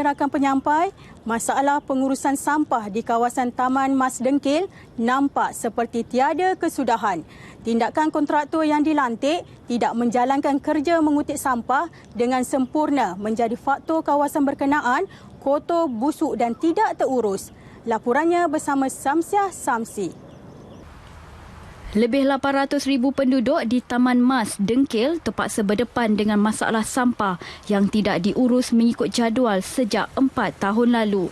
rakan penyampai, masalah pengurusan sampah di kawasan Taman Mas Dengkil nampak seperti tiada kesudahan. Tindakan kontraktor yang dilantik tidak menjalankan kerja mengutip sampah dengan sempurna menjadi faktor kawasan berkenaan kotor, busuk dan tidak terurus. Laporannya bersama Samsiah Samsi. Lebih 800,000 penduduk di Taman Mas Dengkil terpaksa berdepan dengan masalah sampah yang tidak diurus mengikut jadual sejak 4 tahun lalu.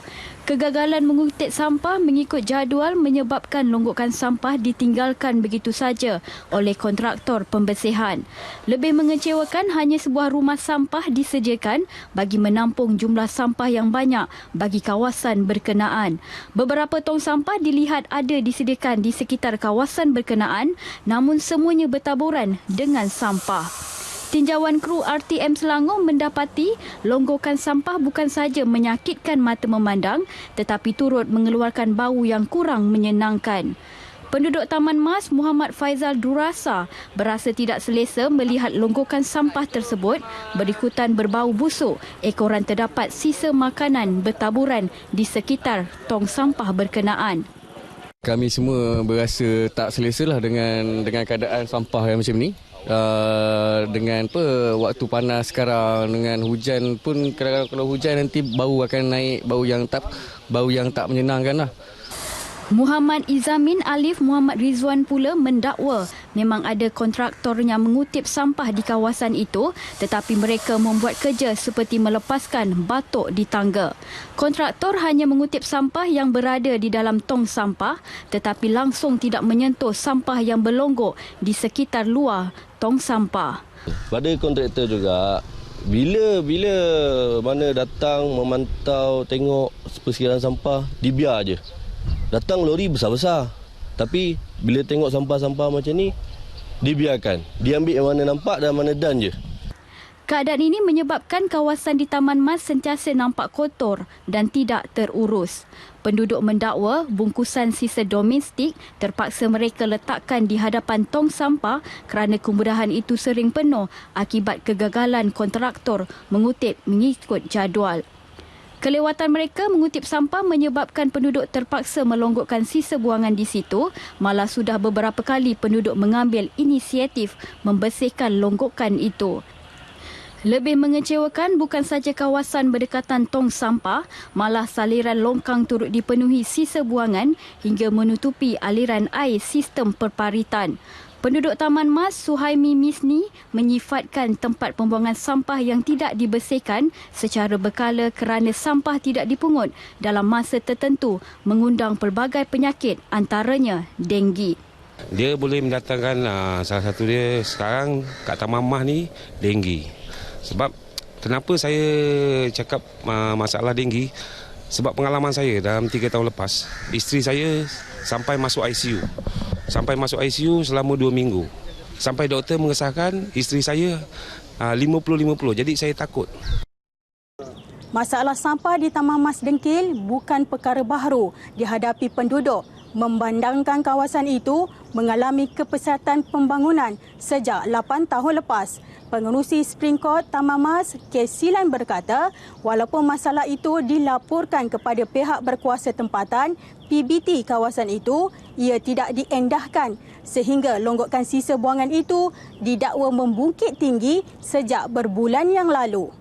Kegagalan mengutip sampah mengikut jadual menyebabkan longgokan sampah ditinggalkan begitu saja oleh kontraktor pembersihan. Lebih mengecewakan, hanya sebuah rumah sampah disediakan bagi menampung jumlah sampah yang banyak bagi kawasan berkenaan. Beberapa tong sampah dilihat ada disediakan di sekitar kawasan berkenaan, namun semuanya bertaburan dengan sampah. Tinjauan kru RTM Selangor mendapati longgokan sampah bukan sahaja menyakitkan mata memandang tetapi turut mengeluarkan bau yang kurang menyenangkan. Penduduk Taman Mas Muhammad Faizal Durasa berasa tidak selesa melihat longgokan sampah tersebut berikutan berbau busuk. Ekoran terdapat sisa makanan bertaburan di sekitar tong sampah berkenaan. Kami semua berasa tak selesa lah dengan keadaan sampah yang macam ni. Dengan waktu panas sekarang, dengan hujan pun kadang-kadang kalau hujan nanti bau akan naik, bau yang tak menyenangkan lah. Muhammad Izamin Alif Muhammad Rizwan pula mendakwa memang ada kontraktor yang mengutip sampah di kawasan itu tetapi mereka membuat kerja seperti melepaskan batuk di tangga. Kontraktor hanya mengutip sampah yang berada di dalam tong sampah tetapi langsung tidak menyentuh sampah yang berlonggok di sekitar luar tong sampah. Pada kontraktor juga, bila mana datang memantau tengok persiraman sampah, dibiar je. Datang lori besar-besar. Tapi bila tengok sampah-sampah macam ni, dibiarkan. Diambil yang mana nampak dan mana dan je. Keadaan ini menyebabkan kawasan di Taman Mas sentiasa nampak kotor dan tidak terurus. Penduduk mendakwa bungkusan sisa domestik terpaksa mereka letakkan di hadapan tong sampah kerana kemudahan itu sering penuh akibat kegagalan kontraktor mengutip mengikut jadual. Kelewatan mereka mengutip sampah menyebabkan penduduk terpaksa melonggokkan sisa buangan di situ. Malah sudah beberapa kali penduduk mengambil inisiatif membersihkan longgokan itu. Lebih mengecewakan bukan saja kawasan berdekatan tong sampah, malah saliran longkang turut dipenuhi sisa buangan hingga menutupi aliran air sistem perparitan. Penduduk Taman Mas Suhaimi Misni menyifatkan tempat pembuangan sampah yang tidak dibersihkan secara berkala kerana sampah tidak dipungut dalam masa tertentu mengundang pelbagai penyakit antaranya denggi. Dia boleh mendatangkan salah satu dia sekarang kat Taman Mas ni denggi. Sebab kenapa saya cakap masalah denggi? Sebab pengalaman saya dalam 3 tahun lepas, isteri saya sampai masuk ICU. Sampai masuk ICU selama 2 minggu. Sampai doktor mengesahkan isteri saya 50-50. Jadi saya takut. Masalah sampah di Taman Mas Dengkil bukan perkara baru dihadapi penduduk. Memandangkan kawasan itu mengalami kepesatan pembangunan sejak 8 tahun lepas. Pengerusi Supreme Court Taman Mas, Kesilan berkata, walaupun masalah itu dilaporkan kepada pihak berkuasa tempatan, PBT kawasan itu, ia tidak diendahkan sehingga longgokan sisa buangan itu didakwa membungkit tinggi sejak berbulan yang lalu.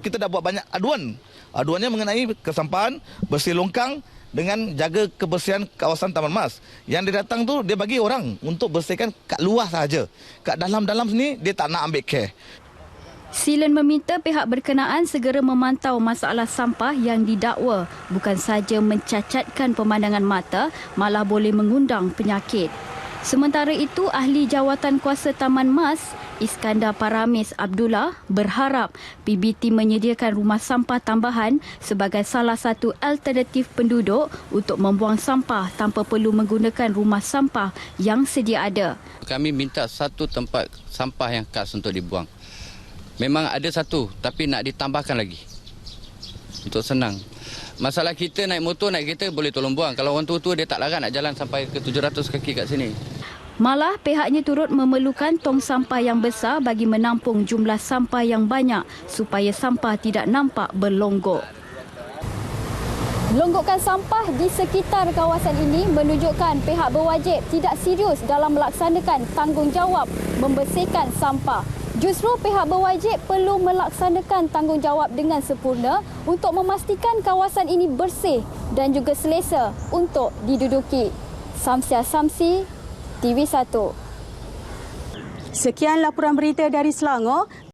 Kita dah buat banyak aduan. Aduannya mengenai kesampahan, bersih longkang dengan jaga kebersihan kawasan Taman Mas. Yang dia datang tu, dia bagi orang untuk bersihkan kat luar sahaja. Kat dalam-dalam sini, dia tak nak ambil care. Silen meminta pihak berkenaan segera memantau masalah sampah yang didakwa bukan sahaja mencacatkan pemandangan mata, malah boleh mengundang penyakit. Sementara itu, Ahli Jawatan Kuasa Taman Mas, Iskandar Paramis Abdullah berharap PBT menyediakan rumah sampah tambahan sebagai salah satu alternatif penduduk untuk membuang sampah tanpa perlu menggunakan rumah sampah yang sedia ada. Kami minta satu tempat sampah yang khas untuk dibuang. Memang ada satu, tapi nak ditambahkan lagi untuk senang. Masalah kita naik motor, naik kereta boleh tolong buang. Kalau orang tua-tua dia tak larat nak jalan sampai ke 700 kaki kat sini. Malah pihaknya turut memerlukan tong sampah yang besar bagi menampung jumlah sampah yang banyak supaya sampah tidak nampak berlonggok. Longgokan sampah di sekitar kawasan ini menunjukkan pihak berwajib tidak serius dalam melaksanakan tanggungjawab membersihkan sampah. Justru pihak berwajib perlu melaksanakan tanggungjawab dengan sempurna untuk memastikan kawasan ini bersih dan juga selesa untuk diduduki. Samsia Samsi, TV1. Sekian laporan berita dari Selangor.